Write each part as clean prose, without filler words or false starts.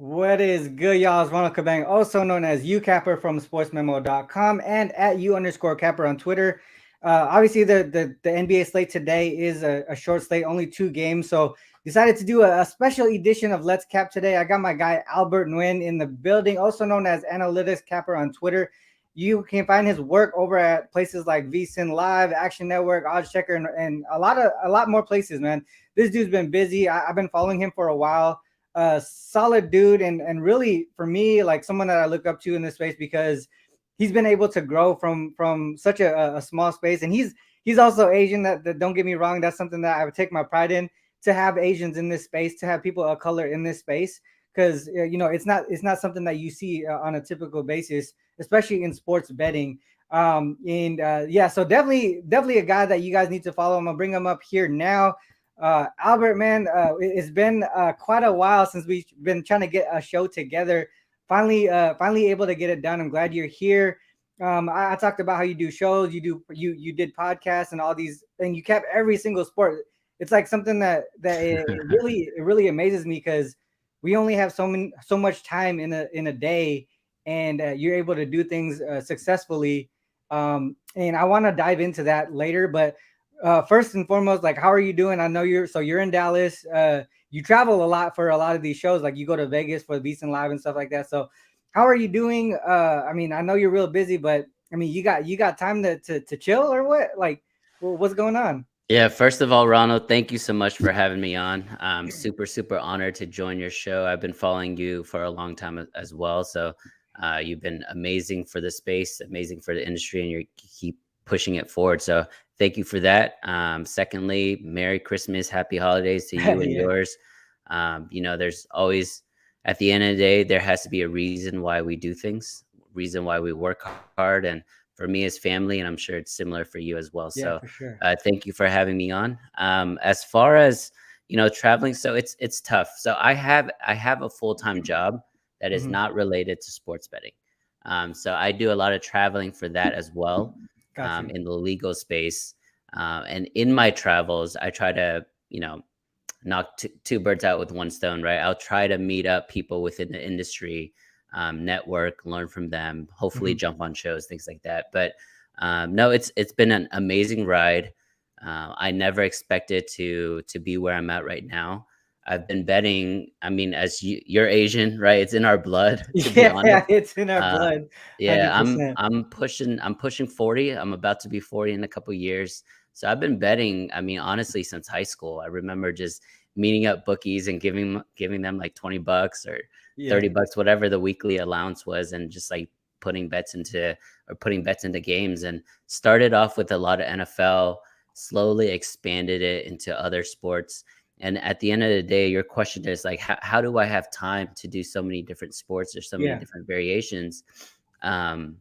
What is good, y'all? It's Ronald Kabang, also known as Youcapper from Sportsmemo.com and at @U_Capper on Twitter. Obviously, the NBA slate today is a short slate, only 2 games. So decided to do a special edition of Let's Cap today. I got my guy Albert Nguyen in the building, also known as Analytics Capper on Twitter. You can find his work over at places like VSiN Live, Action Network, Odds Checker, and a lot more places, man. This dude's been busy. I've been following him for a while. Solid dude, and really for me, like someone that I look up to in this space because he's been able to grow from such a small space, and he's also Asian. That don't get me wrong, that's something that I would take my pride in, to have Asians in this space, to have people of color in this space, because it's not something that you see on a typical basis, especially in sports betting. Yeah, so definitely a guy that you guys need to follow. I'm gonna bring him up here now. Albert, man, it's been quite a while since we've been trying to get a show together. Finally able to get it done. I'm glad you're here. I talked about how you do shows, you did podcasts and all these, and you kept every single sport. It's like something that it really amazes me, because we only have so much time in a day, and you're able to do things successfully. And I want to dive into that later, but first and foremost, like, how are you doing? I know you're in Dallas. You travel a lot for a lot of these shows. Like, you go to Vegas for VSiN Live and stuff like that. So how are you doing? I mean, I know you're real busy, but I mean, you got time to chill, or what? Like, what's going on? Yeah, first of all, Ronald, thank you so much for having me on. I'm super honored to join your show. I've been following you for a long time as well. So you've been amazing for the space, amazing for the industry, and you keep pushing it forward. So thank you for that. Secondly, Merry Christmas, Happy Holidays to you and Yeah. yours. There's always, at the end of the day, there has to be a reason why we do things, reason why we work hard. And for me, as family, and I'm sure it's similar for you as well. Yeah, So for sure. thank you for having me on. As far as, traveling, so it's tough. So I have a full-time job that is Mhm. not related to sports betting. So I do a lot of traveling for that as well, Got you. in the legal space. And in my travels, I try to, knock two birds out with one stone, right? I'll try to meet up people within the industry, network, learn from them, hopefully Mhm. jump on shows, things like that. But no, it's been an amazing ride. I never expected to be where I'm at right now. I've been betting. I mean, as you're Asian, right? It's in our blood, to be honest. Yeah, it's in our Uh, blood, yeah, I'm 100%. I'm pushing 40. I'm about to be 40 in a couple years. So I've been betting, I mean, honestly, since high school. I remember just meeting up bookies and giving them like $20 or Yeah. $30, whatever the weekly allowance was, and just like putting bets into games, and started off with a lot of NFL, slowly expanded it into other sports. And at the end of the day, your question is like, how do I have time to do so many different sports or so many Yeah. different variations? Um,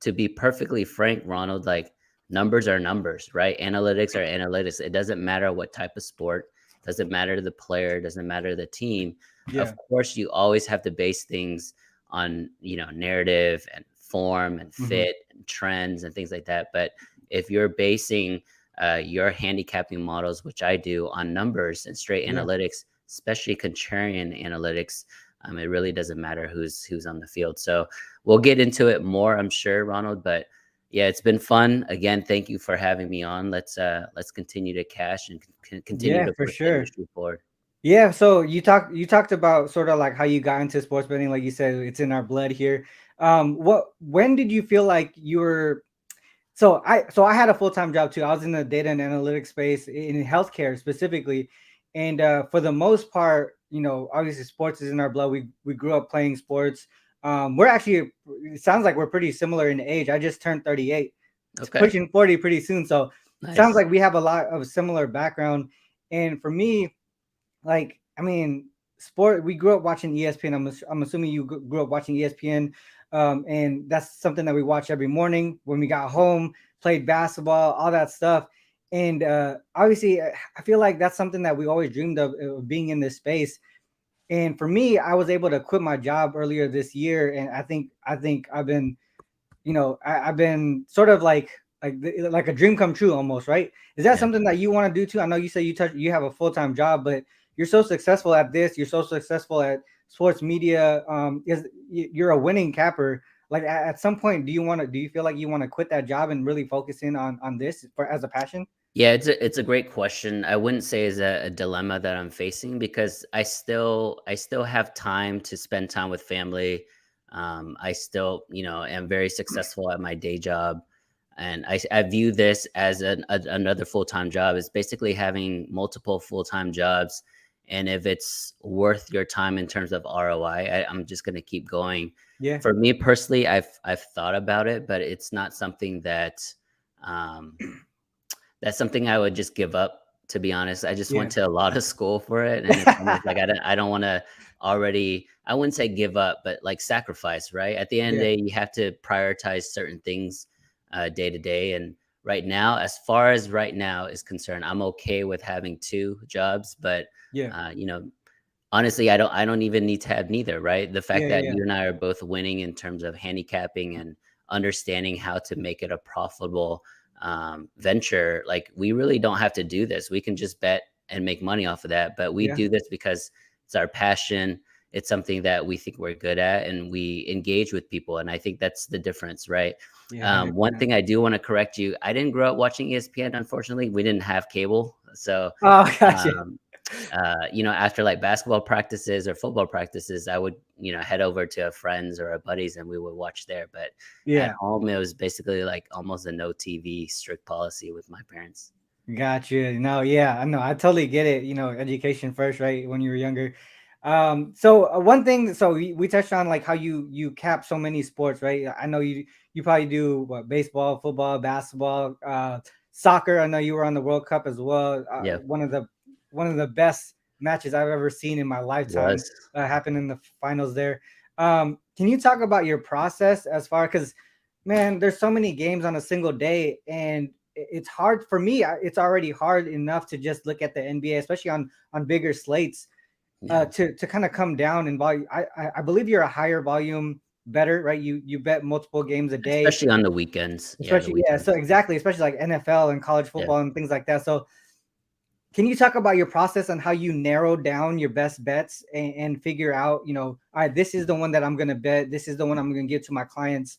to be perfectly frank, Ronald, like, numbers are numbers, right? Analytics are analytics. It doesn't matter what type of sport, doesn't matter the player, doesn't matter the team. Of Yeah. course, you always have to base things on, narrative and form and Mhm. fit and trends and things like that. But if you're basing your handicapping models, which I do, on numbers and straight Yeah. analytics, especially contrarian analytics, it really doesn't matter who's on the field. So we'll get into it more, I'm sure, Ronald. But yeah, it's been fun. Again, thank you for having me on. Let's continue to cash and continue Yeah, to for push the sure. industry forward. Yeah, so you talked about sort of like how you got into sports betting, like you said, it's in our blood here. When did you feel like you were so I had a full-time job too. I was in the data and analytics space in healthcare specifically. And for the most part, obviously sports is in our blood. We grew up playing sports. We're actually, it sounds like we're pretty similar in age. I just turned 38. It's Okay, pushing 40 pretty soon. So sounds nice. like we have a lot of similar background. And for me, like, I mean, we grew up watching ESPN. I'm assuming you grew up watching ESPN. And that's something that we watch every morning when we got home, played basketball, all that stuff. And obviously, I feel like that's something that we always dreamed of being in this space. And for me, I was able to quit my job earlier this year, and I think I've been, I've been sort of like a dream come true almost, right? Is that Yeah. something that you want to do too? I know you say you have a full-time job, but you're so successful at this, you're so successful at sports media, you're a winning capper. Like at some point, do you feel like you want to quit that job and really focus in on this for as a passion? Yeah, it's a great question. I wouldn't say is a dilemma that I'm facing because I still have time to spend time with family. I still, am very successful at my day job, and I view this as another full time job. It's basically having multiple full time jobs, and if it's worth your time in terms of ROI, I'm just going to keep going. Yeah, For me personally, I've thought about it, but it's not something um, that's something I would just give up, to be honest. I just yeah, went to a lot of school for it, and it's almost like I don't wanna already I wouldn't say give up, but, like, sacrifice, right? At the end of yeah, the day, you have to prioritize certain things, day to day, and right now, as far as right now is concerned, I'm okay with having 2 jobs, but, yeah, uh, you know, honestly, I don't even need to have neither, right? The yeah, fact yeah, that yeah, you and I are both winning in terms of handicapping and understanding how to make it a profitable venture, like we really don't have to do this. We can just bet and make money off of that. But we yeah, do this because it's our passion. It's something that we think we're good at, and we engage with people. And I think that's the difference, right? yeah, 100%. One thing I do want to correct you: I didn't grow up watching ESPN. Unfortunately, we didn't have cable, so Oh, gotcha. um, after like basketball practices or football practices, I would, head over to a friends or a buddies and we would watch there. But at Yeah. home, it was basically like almost a no TV strict policy with my parents. Gotcha. No, yeah, I know. I totally get it. Education first, right? When you were younger. So one thing, so we touched on like how you cap so many sports, right? I know you probably do what, baseball, football, basketball, soccer. I know you were on the World Cup as well. Yeah, One of the best matches I've ever seen in my lifetime was. happened in the finals there. Can you talk about your process as far because man, there's so many games on a single day, and it's hard for me. It's already hard enough to just look at the NBA, especially on bigger slates, Yeah, to kind of come down in volume. I believe you're a higher volume better, right? You bet multiple games a day, especially on the weekends. Yeah, the especially yeah. So weekends. exactly, especially like NFL and college Yeah. football and things like that. So can you talk about your process on how you narrow down your best bets and figure out, all right, this is the one that I'm going to bet. This is the one I'm going to give to my clients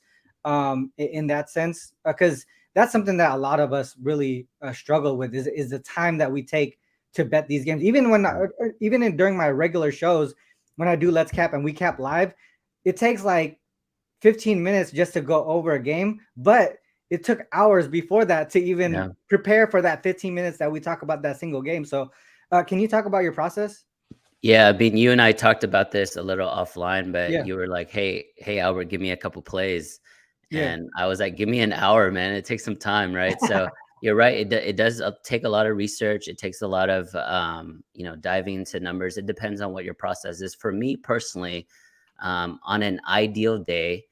in that sense. Because that's something that a lot of us really struggle with is the time that we take to bet these games. Even during my regular shows, when I do Let's Cap and we cap live, it takes like 15 minutes just to go over a game. But it took hours before that to even Yeah. prepare for that 15 minutes that we talk about that single game. So, can you talk about your process? Yeah, I mean, you and I talked about this a little offline, but Yeah, you were like, "Hey, Albert, give me a couple plays," yeah, and I was like, "Give me an hour, man. It takes some time, right?" So you're right. It does take a lot of research. It takes a lot of diving into numbers. It depends on what your process is. For me personally, on an ideal day,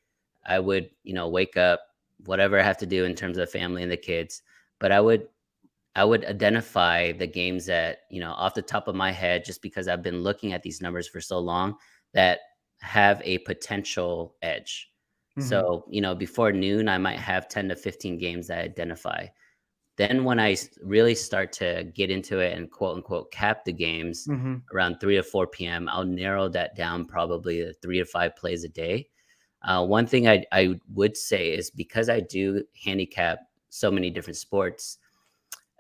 I would wake up, whatever I have to do in terms of family and the kids, but I would identify the games that, off the top of my head, just because I've been looking at these numbers for so long, that have a potential edge. hmm, So, before noon, I might have 10 to 15 games that I identify. Then when I really start to get into it and quote unquote cap the games hmm, around 3 to 4 p.m., I'll narrow that down probably to 3 to 5 plays a day. One thing I would say is because I do handicap so many different sports,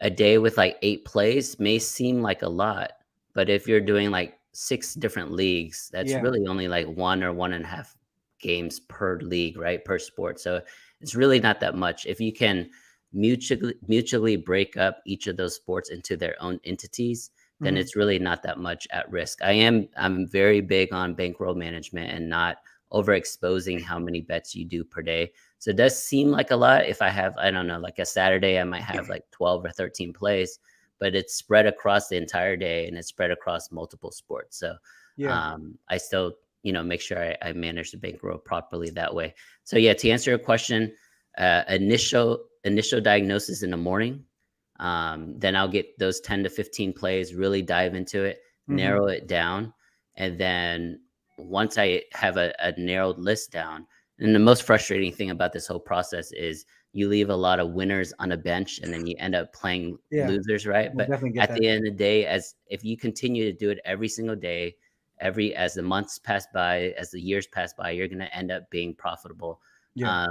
a day with like 8 plays may seem like a lot, but if you're doing like 6 different leagues, that's yeah, really only like 1 or 1.5 games per league, right? Per sport. So it's really not that much. If you can mutually break up each of those sports into their own entities, then hmm, it's really not that much at risk. I'm very big on bankroll management and not overexposing how many bets you do per day. So it does seem like a lot. If I have, I don't know, like a Saturday, I might have like 12 or 13 plays, but it's spread across the entire day and it's spread across multiple sports. So yeah, I still, make sure I manage the bankroll properly that way. So yeah, to answer your question, initial diagnosis in the morning. Then I'll get those 10 to 15 plays, really dive into it, hmm, narrow it down. And then once I have a narrowed list down, and the most frustrating thing about this whole process is you leave a lot of winners on a bench and then you end up playing yeah. losers, right? I But definitely get at that. the end of the day, as if you continue to do it every single day, as the months pass by, as the years pass by, you're going to end up being profitable. Yeah.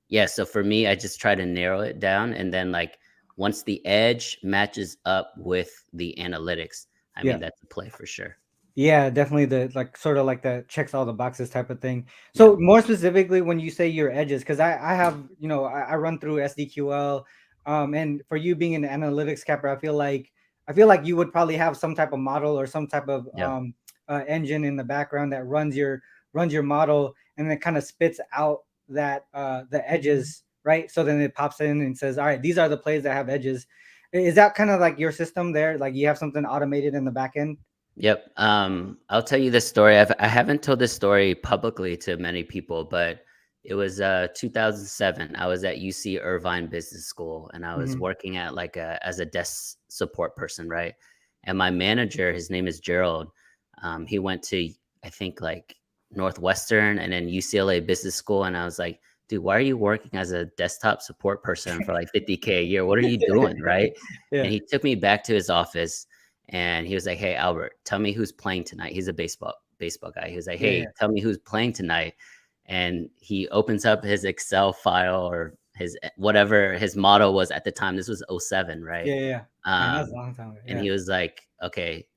Yeah. So for me, I just try to narrow it down. And then like once the edge matches up with the analytics, I mean, Yeah. that's a play for sure. Yeah, definitely the like sort of like the checks all the boxes type of thing. Yeah. So more specifically, when you say your edges, because I have I run through SDQL, and for you being an analytics capper, I feel like you would probably have some type of model or some type of Yeah. engine in the background that runs your model and then kind of spits out that the edges, right? So then it pops in and says, all right, these are the plays that have edges. Is that kind of like your system there? Like you have something automated in the back end? Yep. I'll tell you this story. I haven't told this story publicly to many people, but it was 2007. I was at UC Irvine Business School, and I was Hmm. working at as a desk support person, right? And my manager, his name is Gerald. He went to, I think, like Northwestern and then UCLA Business School, and I was like, dude, why are you working as a desktop support person for like 50K a year? What are you doing, right? And Yeah. he took me back to his office. And he was like, "Hey, Albert, tell me who's playing tonight." He's a baseball guy. He was like, Yeah. "Hey, Yeah. tell me who's playing tonight." And he opens up his Excel file or his whatever his model was at the time. This was '07, right? Yeah. Yeah. Man, that's a Um, long time ago. and Yeah. he was like, "Okay,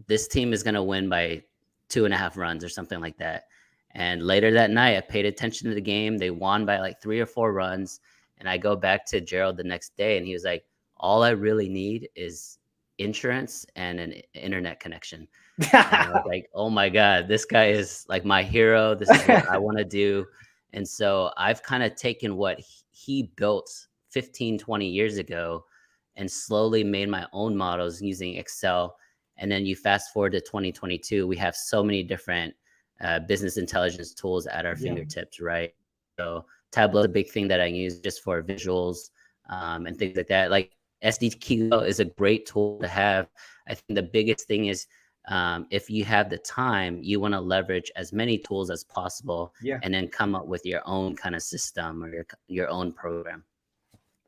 this team is gonna win by 2.5 runs or something like that." And later that night, I paid attention to the game. They won by like 3 or 4 runs. And I go back to Gerald the next day, and he was like, "All I really need is insurance and an internet connection." And I was like, "Oh my God, this guy is like my hero. This is what I want to do." And so I've kind of taken what he built 15, 20 years ago and slowly made my own models using Excel. And then you fast forward to 2022, we have so many different business intelligence tools at our Yeah. fingertips, right? So Tableau is a big thing that I use just for visuals and things like that. Like SDQ is a great tool to have. I think the biggest thing is if you have the time, you want to leverage as many tools as possible Yeah. and then come up with your own kind of system or your own program.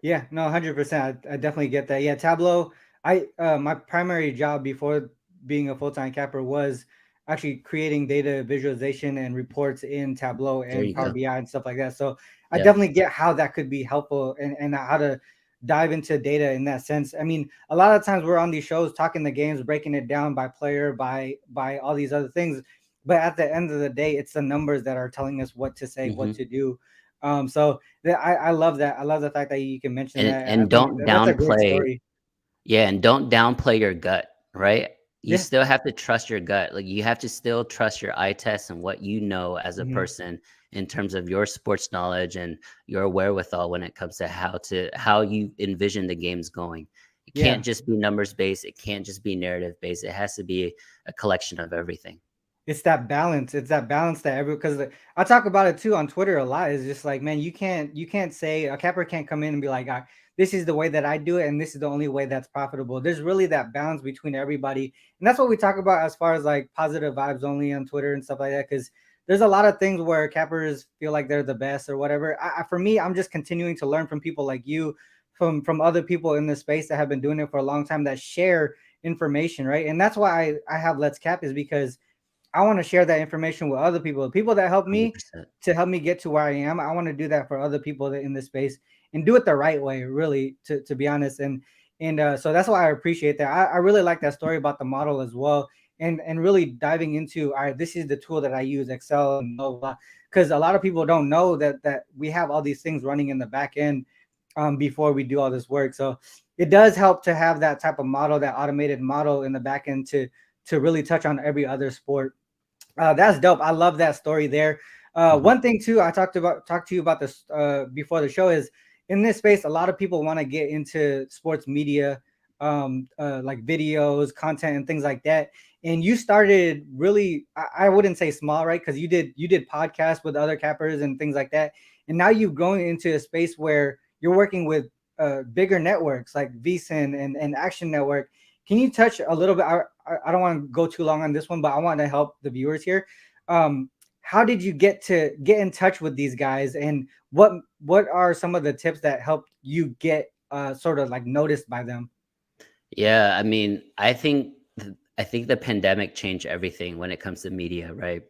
Yeah. No, 100%. I definitely get that. Yeah. Tableau. My primary job before being a full-time capper was actually creating data visualization and reports in Tableau There and you Power go. BI and stuff like that. So I Yep. definitely get how that could be helpful and how to dive into data in that sense. I mean, a lot of times we're on these shows talking the games, breaking it down by player, by all these other things. But at the end of the day, it's the numbers that are telling us what to say, what Hmm. to do. So I love that. I love the fact that you can mention that. I And think don't that's a great downplay. story. Yeah, and don't downplay your gut, right? You Yeah. still have to trust your gut. Like you have to still trust your eye test and what you know as a Hmm. person in terms of your sports knowledge and your wherewithal when it comes to how you envision the games going. It Yeah. can't just be numbers based. It can't just be narrative based. It has to be a collection of everything. It's that balance. It's that balance that because I talk about it too on Twitter a lot. It's just like, man, you can't say a capper can't come in and be like, this is the way that I do it, and this is the only way that's profitable. There's really that balance between everybody, and that's what we talk about as far as like positive vibes only on Twitter and stuff like that. Because there's a lot of things where cappers feel like they're the best or whatever. For me, I'm just continuing to learn from people like you, from other people in this space that have been doing it for a long time that share information, right? And that's why I have Let's Cap is because I want to share that information with other people, people that help me 100%. to help me get to where I am. I want to do that for other people that in this space and do it the right way, really, to be honest. And so that's why I appreciate that. I really like that story about the model as well, and really diving into, all right, this is the tool that I use, Excel and blah blah. Because a lot of people don't know that we have all these things running in the back end before we do all this work. So it does help to have that type of model, that automated model in the back end to really touch on every other sport. That's dope. I love that story there. Mhm. One thing too, I talked to you about this before the show is in this space. A lot of people want to get into sports media, like videos, content, and things like that. And you started really, I wouldn't say small, right? Because you did podcasts with other cappers and things like that. And now you've grown into a space where you're working with bigger networks like VSiN and Action Network. Can you touch a little bit? I don't want to go too long on this one, but I want to help the viewers here. Um, how did you get in touch with these guys, and what are some of the tips that helped you get sort of like noticed by them? Yeah, I mean, I think I think the pandemic changed everything when it comes to media, right?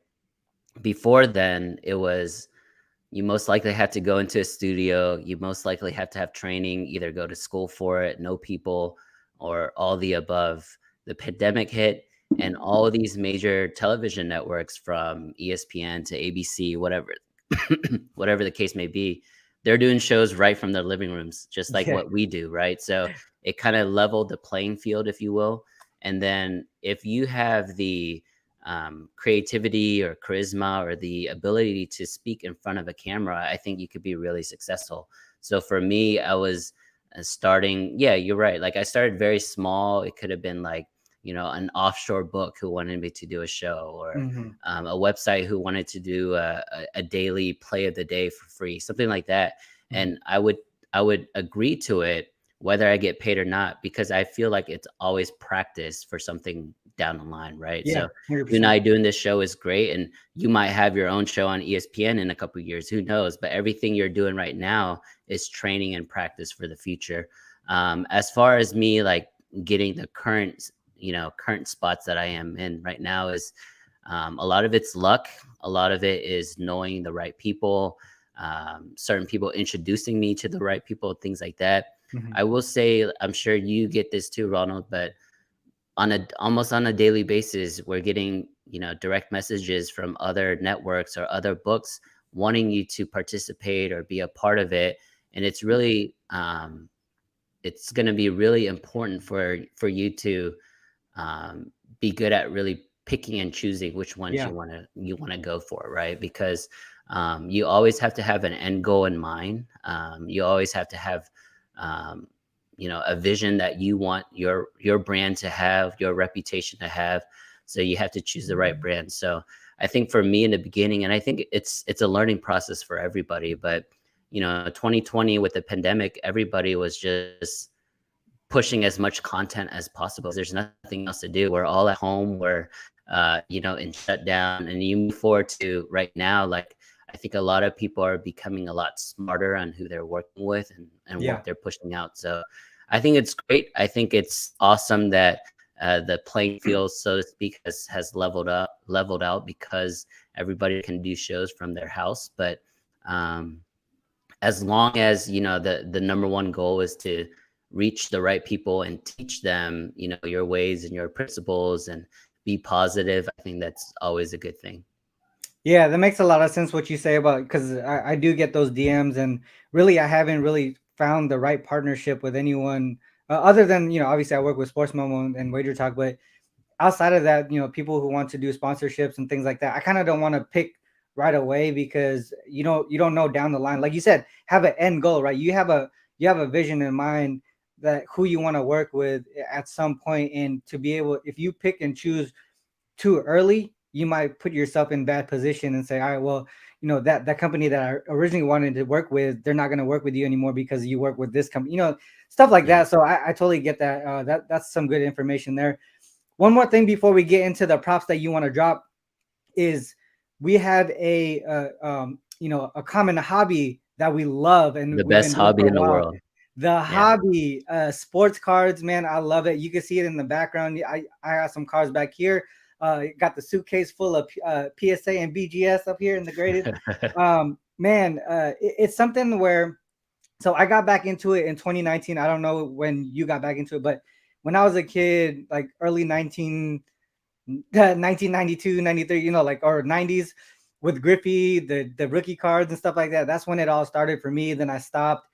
Before then, it was you most likely had to go into a studio. You most likely have to have training, either go to school for it, know people, or all the above. The pandemic hit, and all of these major television networks, from ESPN to ABC, whatever, whatever the case may be, they're doing shows right from their living rooms, just like Yeah. what we do, right? So it kind of leveled the playing field, if you will. And then if you have the creativity or charisma or the ability to speak in front of a camera, I think you could be really successful. So for me, I was starting, yeah, you're right. Like I started very small. It could have been like, an offshore book who wanted me to do a show, or Hmm. a website who wanted to do a daily play of the day for free, something like that. Hmm. And I would agree to it whether I get paid or not, because I feel like it's always practice for something down the line, right? Yeah, So one hundred you and percent. I doing this show is great, and you might have your own show on ESPN in a couple of years, who knows? But everything you're doing right now is training and practice for the future. As far as me, like getting the current spots that I am in right now, is a lot of it's luck. A lot of it is knowing the right people, certain people introducing me to the right people, things like that. Hmm. I will say, I'm sure you get this too, Ronald, but almost on a daily basis, we're getting, direct messages from other networks or other books wanting you to participate or be a part of it. And it's going to be really important for you to be good at really picking and choosing which ones Yeah. you want to go for, right? Because you always have to have an end goal in mind. You always have to have um, a vision that you want your brand to have, your reputation to have. So you have to choose the right brand. So I think for me in the beginning, and I think it's a learning process for everybody, but 2020 with the pandemic, everybody was just pushing as much content as possible. There's nothing else to do. We're all at home. We're, in shutdown. And you move forward to right now, like, I think a lot of people are becoming a lot smarter on who they're working with, and Yeah. what they're pushing out. So I think it's great. I think it's awesome that the playing field, so to speak, has leveled out, because everybody can do shows from their house. But um, as long as the number one goal is to reach the right people and teach them your ways and your principles, and be positive, I think that's always a good thing. Yeah, that makes a lot of sense what you say about, because I do get those DMs, and really I haven't really found the right partnership with anyone other than, obviously I work with Sportsmemo and Wagertalk, but outside of that, people who want to do sponsorships and things like that, I kind of don't want to pick right away, because you don't know down the line. Like you said, have an end goal, right? You have a vision in mind, that who you want to work with at some point, and to be able, if you pick and choose too early, you might put yourself in bad position and say, all right, well, that company that I originally wanted to work with, they're not going to work with you anymore because you work with this company, stuff like Yeah. that. So I totally get that. That's some good information there. One more thing before we get into the props that you want to drop is, we have a common hobby that we love and The we've best been doing hobby for a in the while. world. The Yeah. hobby, sports cards, man, I love it. You can see it in the background. I got some cards back here. Got the suitcase full of PSA and BGS up here in the graded. Man, it's something where, so I got back into it in 2019. I don't know when you got back into it, but when I was a kid, like early 1992, 93, like, or 90s, with Griffey, the rookie cards and stuff like that. That's when it all started for me. Then I stopped,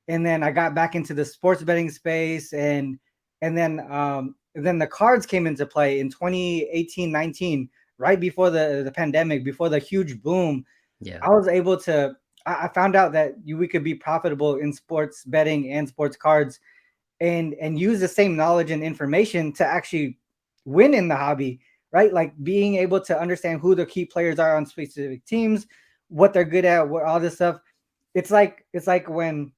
and then I got back into the sports betting space, and then the cards came into play in 2018, 19, right before the pandemic, before the huge boom. Yeah. I was able to I found out that we could be profitable in sports betting and sports cards, and use the same knowledge and information to actually win in the hobby, right? Like being able to understand who the key players are on specific teams, what they're good at, what all this stuff. It's like when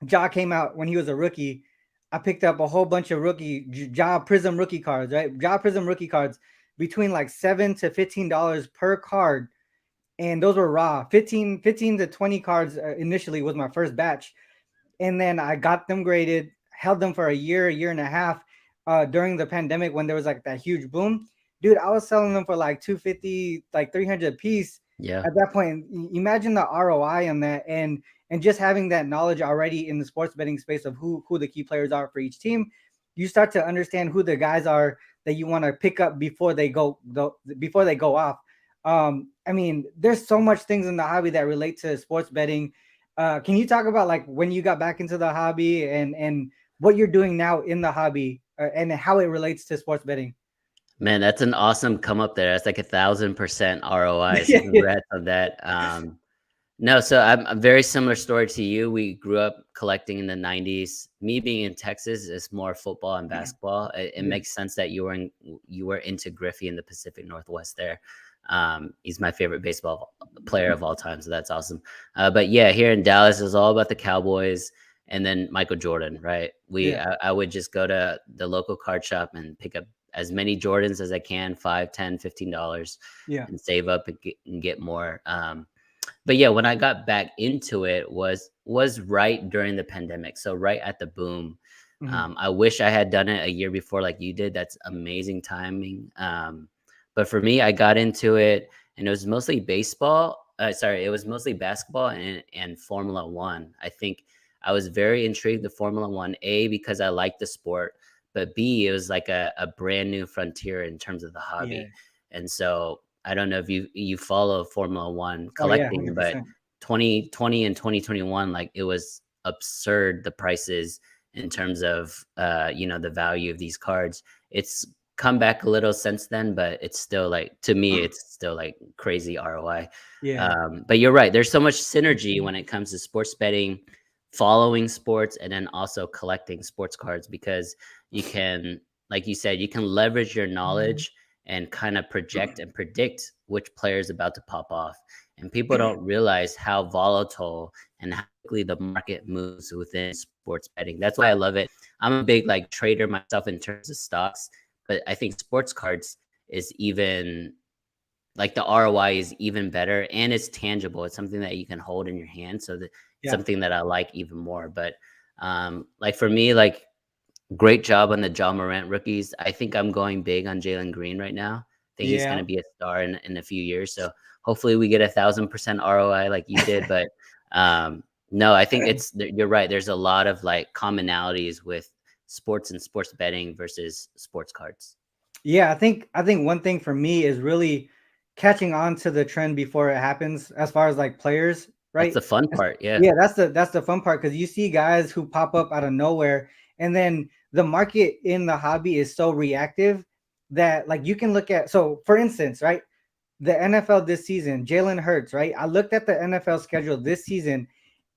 Ja came out when he was a rookie. I picked up a whole bunch of Ja Prism rookie cards, right? Ja Prism rookie cards between like $7 to $15 per card, and those were raw. 15 to 20 cards initially was my first batch, and then I got them graded, held them for a year and a half. during the pandemic when there was like that huge boom. Dude, I was selling them for like 250, like 300 a piece. Yeah. At that point, imagine the ROI on that, and just having that knowledge already in the sports betting space of who the key players are for each team, you start to understand who the guys are that you want to pick up before they go off. I mean, there's so much things in the hobby that relate to sports betting. Can you talk about like when you got back into the hobby and what you're doing now in the hobby and how it relates to sports betting? Man, that's an awesome come up there. That's like 1,000% ROI. So congrats on that. No, so I'm a very similar story to you. We grew up collecting in the 90s. Me being in Texas is more football and basketball. It makes sense that you were into Griffey in the Pacific Northwest there. He's my favorite baseball player of all time, so that's awesome. But yeah, here in Dallas, it's all about the Cowboys and then Michael Jordan, right? I would just go to the local card shop and pick up as many Jordans as I can, $5, $10, $15, and save up and get more. But yeah, when I got back into it was right during the pandemic, so right at the boom. I wish I had done it a year before like you did. That's amazing timing. But for me, I got into it and it was mostly baseball. It was mostly basketball and Formula One. I think I was very intrigued with Formula One, A, because I liked the sport, but B, it was like a brand new frontier in terms of the hobby. And so I don't know if you follow Formula One collecting, but 2020 and 2021, like it was absurd, the prices in terms of the value of these cards. It's come back a little since then, but it's still like, to me, it's still like crazy ROI. But you're right, there's so much synergy when it comes to sports betting, following sports, and then also collecting sports cards, because you can, like you said, you can leverage your knowledge and kind of project and predict which player is about to pop off. And people don't realize how volatile and how quickly the market moves within sports betting. That's why I love it. I'm a big like trader myself in terms of stocks, but I think sports cards is even like the ROI is even better, and it's tangible. It's something that you can hold in your hand. So that something that I like even more. But like for me, like, great job on the John Morant rookies. I think I'm going big on Jalen Green right now. I think he's going to be a star in a few years. So hopefully we get 1,000% ROI like you did. But no, I think you're right. There's a lot of like commonalities with sports and sports betting versus sports cards. Yeah, I think one thing for me is really catching on to the trend before it happens, as far as like players, right? That's the fun part. Yeah. Yeah, that's the fun part, because you see guys who pop up out of nowhere, and then the market in the hobby is so reactive that like you can look at, so for instance, right, the NFL this season, Jalen Hurts, right? I looked at the NFL schedule this season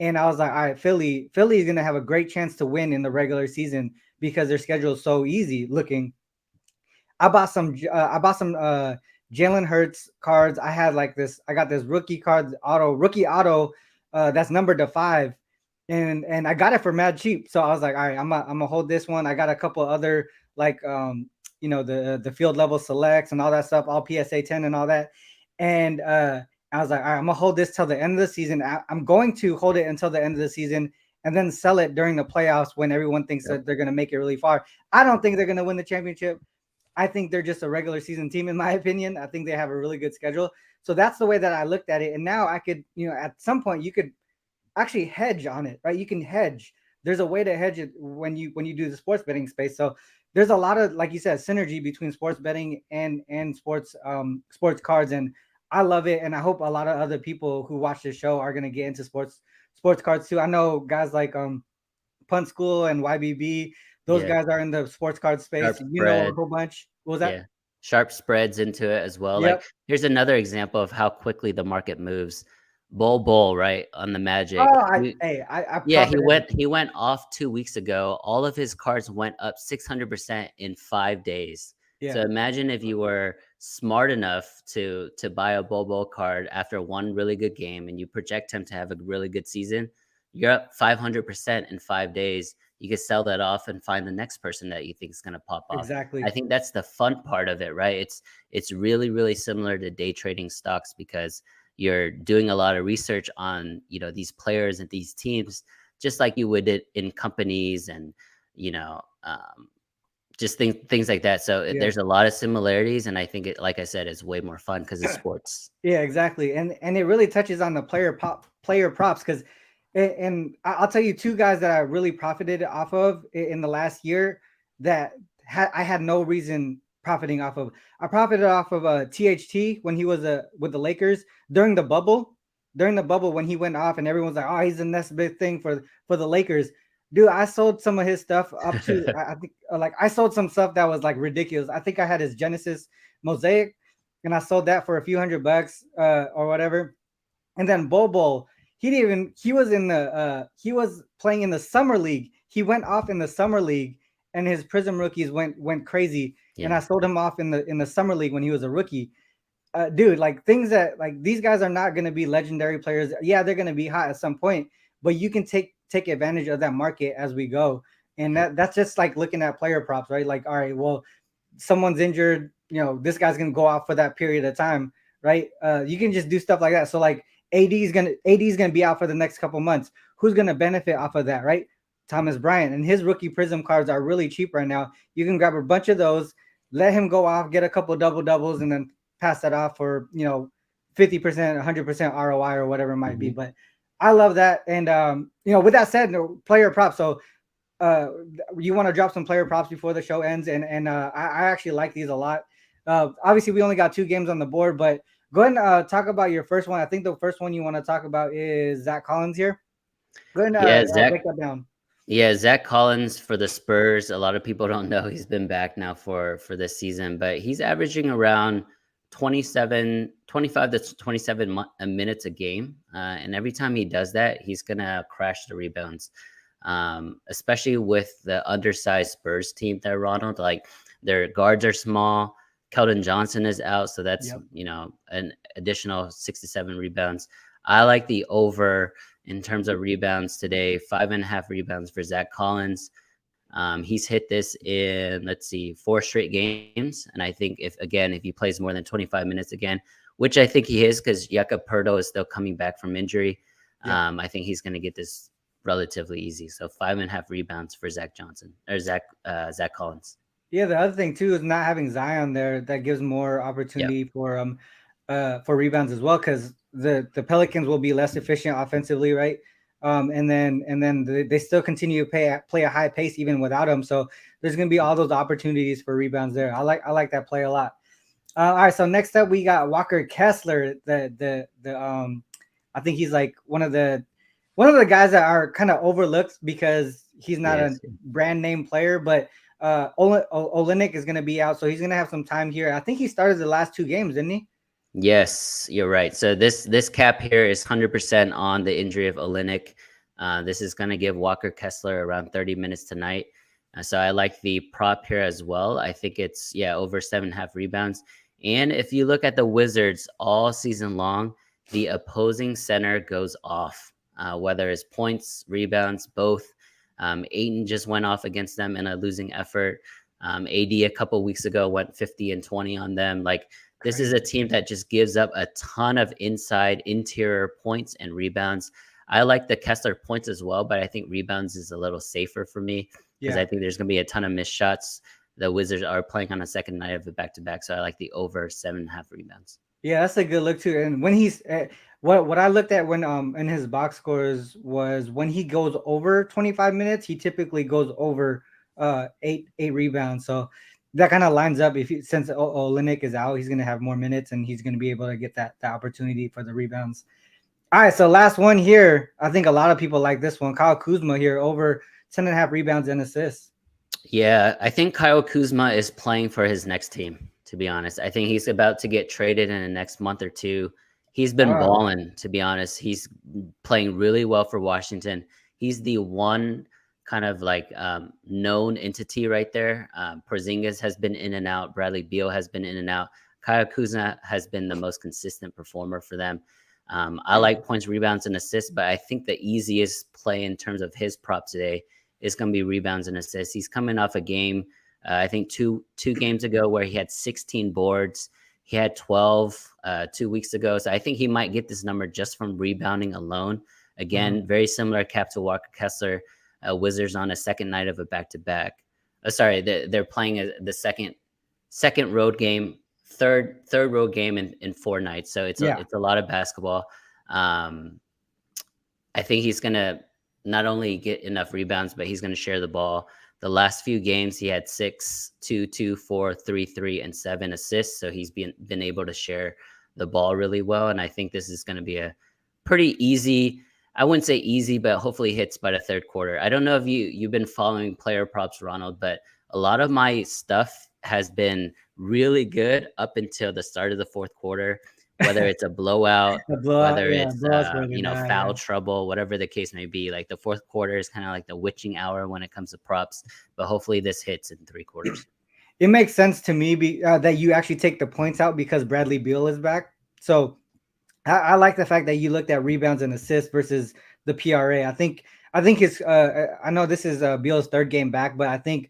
and I was like, all right, Philly is gonna have a great chance to win in the regular season because their schedule is so easy looking. I bought some Jalen Hurts cards. I got this rookie auto that's numbered to 5, and I got it for mad cheap. So I was like, all right, I'm gonna hold this one. I got a couple other like the field level selects and all that stuff, all PSA 10 and all that. And I was like, all right, I'm gonna hold this till the end of the season. I'm going to hold it until the end of the season and then sell it during the playoffs when everyone thinks that they're gonna make it really far. I don't think they're gonna win the championship. I think they're just a regular season team, in my opinion. I think they have a really good schedule. So that's the way that I looked at it. And now I could, at some point you could actually hedge on it, right? You can hedge. There's a way to hedge it when you do the sports betting space. So there's a lot of, like you said, synergy between sports betting and sports cards. And I love it. And I hope a lot of other people who watch this show are going to get into sports cards too. I know guys like Punt School and YBB. Those guys are in the sports card space. A whole bunch. What was that? Yeah. Sharp spreads into it as well. Like here's another example of how quickly the market moves. Bull, right, on the Magic. He went off 2 weeks ago. All of his cards went up 600% in 5 days. So imagine if you were smart enough to buy a Bull card after one really good game and you project him to have a really good season. You're up 500% in 5 days. You can sell that off and find the next person that you think is going to pop off. Exactly. I think that's the fun part of it, right? It's really, really similar to day trading stocks because you're doing a lot of research on, these players and these teams, just like you would in companies and, just things like that. So Yeah. there's a lot of similarities, and I think it, like I said, it's way more fun because it's sports. Yeah, exactly. And it really touches on the player props because, and I'll tell you two guys that I really profited off of in the last year that I had no reason profiting off of. I profited off of THT when he was with the Lakers during the bubble. During the bubble when he went off and everyone's like, oh, he's the next big thing for the Lakers. Dude, I sold some of his stuff up to I think like I sold some stuff that was like ridiculous. I think I had his Genesis Mosaic and I sold that for a few $100 or whatever. And then Bobo, he was playing in the summer league. He went off in the summer league and his Prism rookies went crazy. Yeah. And I sold him off in the summer league when he was a rookie. Dude, like things that like these guys are not going to be legendary players. Yeah, they're going to be hot at some point, but you can take advantage of that market as we go. And that's just like looking at player props, right? Like, all right, well, someone's injured, this guy's going to go off for that period of time, right? You can just do stuff like that. So like AD is going to be out for the next couple months. Who's going to benefit off of that, right? Thomas Bryant, and his rookie Prism cards are really cheap right now. You can grab a bunch of those, let him go off, get a couple doubles, and then pass that off for 50%, 100% ROI or whatever it might be. But I love that. And with that said, player props. So you want to drop some player props before the show ends, and I actually like these a lot. Obviously, we only got 2 games on the board, but go ahead and talk about your first one. I think the first one you want to talk about is Zach Collins here. Go ahead and break that down. Yeah, Zach Collins for the Spurs. A lot of people don't know he's been back now for this season, but he's averaging around 25 to 27 minutes a game. And every time he does that, he's going to crash the rebounds, especially with the undersized Spurs team there, Ronald. Like their guards are small. Keldon Johnson is out. So that's, an additional 6 to 7 rebounds. I like the over in terms of rebounds today, 5.5 rebounds for Zach Collins. He's hit this in, 4 straight games. And I think if he plays more than 25 minutes again, which I think he is because Youcapper is still coming back from injury, I think he's going to get this relatively easy. So 5.5 rebounds for Zach Collins. Yeah, the other thing too is not having Zion there. That gives more opportunity for rebounds as well, because the Pelicans will be less efficient offensively, right? And then they still continue to play a high pace even without him. So there's going to be all those opportunities for rebounds there. I like that play a lot. All right, so next up we got Walker Kessler. I think he's like one of the guys that are kind of overlooked because he's not a brand name player, but Olynyk is going to be out, so he's going to have some time here. I think he started the last 2 games, didn't he? Yes, you're right. So this cap here is 100% on the injury of Olynyk. This is going to give Walker Kessler around 30 minutes tonight. So I like the prop here as well. I think it's over 7.5 rebounds. And if you look at the Wizards all season long, the opposing center goes off, whether it's points, rebounds, both. Ayton just went off against them in a losing effort. AD a couple weeks ago went 50 and 20 on them. Like, this is a team that just gives up a ton of interior points and rebounds. I like the Kessler points as well, but I think rebounds is a little safer for me because I think there's going to be a ton of missed shots. The Wizards are playing on a second night of the back-to-back, so I like the over 7.5 rebounds. Yeah, that's a good look too. And when he's what I looked at when in his box scores was when he goes over 25 minutes, he typically goes over 8 rebounds. So that kind of lines up. Since Olynyk is out, he's going to have more minutes and he's going to be able to get that opportunity for the rebounds. All right, so last one here. I think a lot of people like this one. Kyle Kuzma here, over 10.5 rebounds and assists. Yeah, I think Kyle Kuzma is playing for his next team, to be honest. I think he's about to get traded in the next month or two. He's been balling, to be honest. He's playing really well for Washington. He's the one kind of known entity right there. Porzingis has been in and out. Bradley Beal has been in and out. Kyle Kuzma has been the most consistent performer for them. I like points, rebounds, and assists, but I think the easiest play in terms of his prop today is going to be rebounds and assists. He's coming off a game, I think two games ago, where he had 16 boards. He had 12 2 weeks ago. So I think he might get this number just from rebounding alone. Again, very similar cap to Walker Kessler. Wizards on a second night of a back-to-back. sorry, they're playing the second road game, third road game in 4 nights. So it's a lot of basketball. I think he's gonna not only get enough rebounds, but he's gonna share the ball. The last few games, he had 6, 2, 2, 4, 3, 3, and 7 assists. So he's been able to share the ball really well. And I think this is going to be a pretty easy, I wouldn't say easy, but hopefully hits by the third quarter. I don't know if you've been following player props, Ronald, but a lot of my stuff has been really good up until the start of the fourth quarter. Whether it's a blowout, whether it's foul trouble, whatever the case may be. Like the fourth quarter is kind of like the witching hour when it comes to props. But hopefully this hits in 3 quarters. It makes sense to me that you actually take the points out because Bradley Beal is back. So I like the fact that you looked at rebounds and assists versus the PRA. I think it's I know this is Beal's third game back, but I think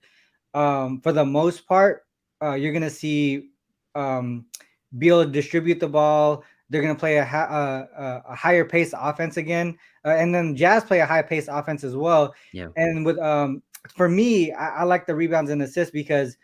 for the most part you're gonna see Beal distribute the ball. They're going to play a higher pace offense again. And then Jazz play a high pace offense as well. Yeah. And with for me, I like the rebounds and assists because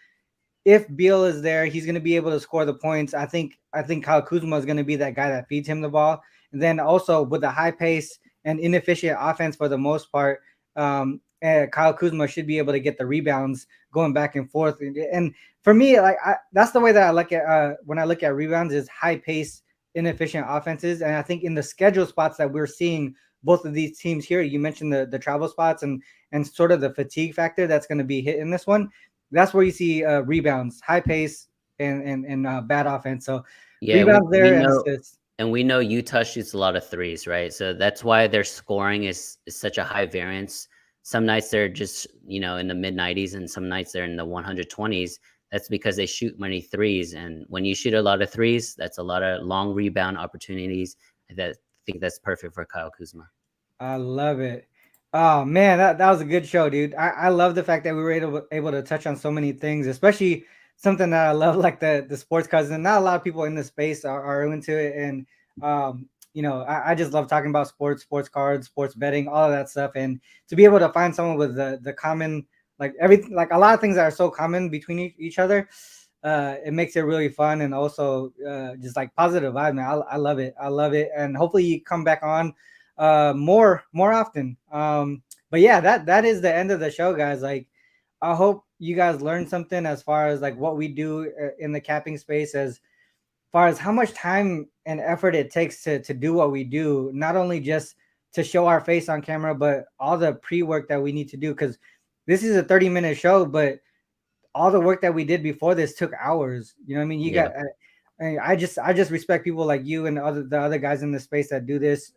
if Beal is there, he's going to be able to score the points. I think Kyle Kuzma is going to be that guy that feeds him the ball. And then also with the high pace and inefficient offense for the most part, Kyle Kuzma should be able to get the rebounds going back and forth. And for me, like that's the way that I look at when I look at rebounds is high pace, inefficient offenses. And I think in the schedule spots that we're seeing both of these teams here, you mentioned the travel spots and sort of the fatigue factor that's going to be hit in this one. That's where you see rebounds, high pace, and bad offense. So rebounds and we know Utah shoots a lot of threes, right? So that's why their scoring is such a high variance. Some nights they're just, in the mid 90s and some nights they're in the 120s. That's because they shoot many threes. And when you shoot a lot of threes, that's a lot of long rebound opportunities. I think that's perfect for Kyle Kuzma. I love it. Oh, man, that was a good show, dude. I love the fact that we were able to touch on so many things, especially something that I love, like the sports cards. And not a lot of people in this space are into it. And, I just love talking about sports cards, sports betting, all of that stuff. And to be able to find someone with the common, like everything, like a lot of things that are so common between each other, it makes it really fun. And also just like positive vibe, man. I love it. I love it. And hopefully you come back on more often. But yeah, that is the end of the show, guys. Like, I hope you guys learned something as far as like what we do in the capping space, as far as how much time and effort it takes to do what we do, not only just to show our face on camera, but all the pre-work that we need to do. Because this is a 30-minute show, but all the work that we did before this took hours. You know what I mean? I just respect people like you and the other guys in the space that do this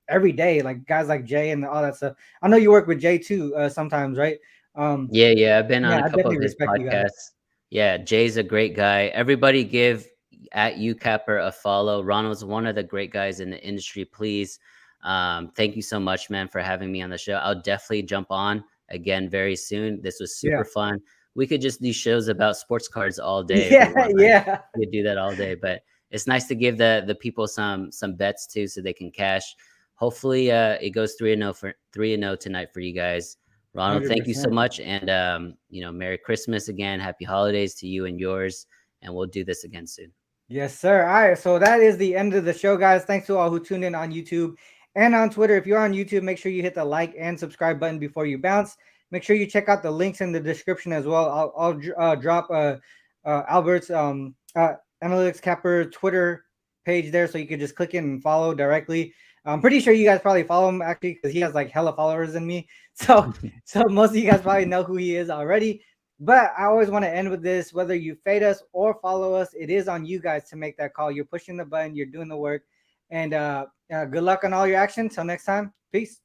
every day, like guys like Jay and all that stuff. I know you work with Jay too sometimes, right? Yeah, I've been on a couple of his podcasts. Yeah, Jay's a great guy. Everybody give at Youcapper a follow. Ronald's one of the great guys in the industry. Please, thank you so much, man, for having me on the show. I'll definitely jump on again very soon. This was super fun. We could just do shows about sports cards all day. Yeah. We could do that all day, but it's nice to give the people some bets too, so they can cash. Hopefully, it goes 3-0 tonight for you guys. Ronald, 100%. Thank you so much, and Merry Christmas again, Happy Holidays to you and yours, and we'll do this again soon. Yes, sir. All right, so that is the end of the show, guys. Thanks to all who tuned in on YouTube and on Twitter. If you're on YouTube, make sure you hit the like and subscribe button before you bounce. Make sure you check out the links in the description as well. I'll drop Albert's Analytics Capper Twitter page there, so you can just click in and follow directly. I'm pretty sure you guys probably follow him actually, because he has like hella followers than me. So most of you guys probably know who he is already. But I always want to end with this: whether you fade us or follow us, it is on you guys to make that call. You're pushing the button, you're doing the work, and good luck on all your action. Till next time, peace.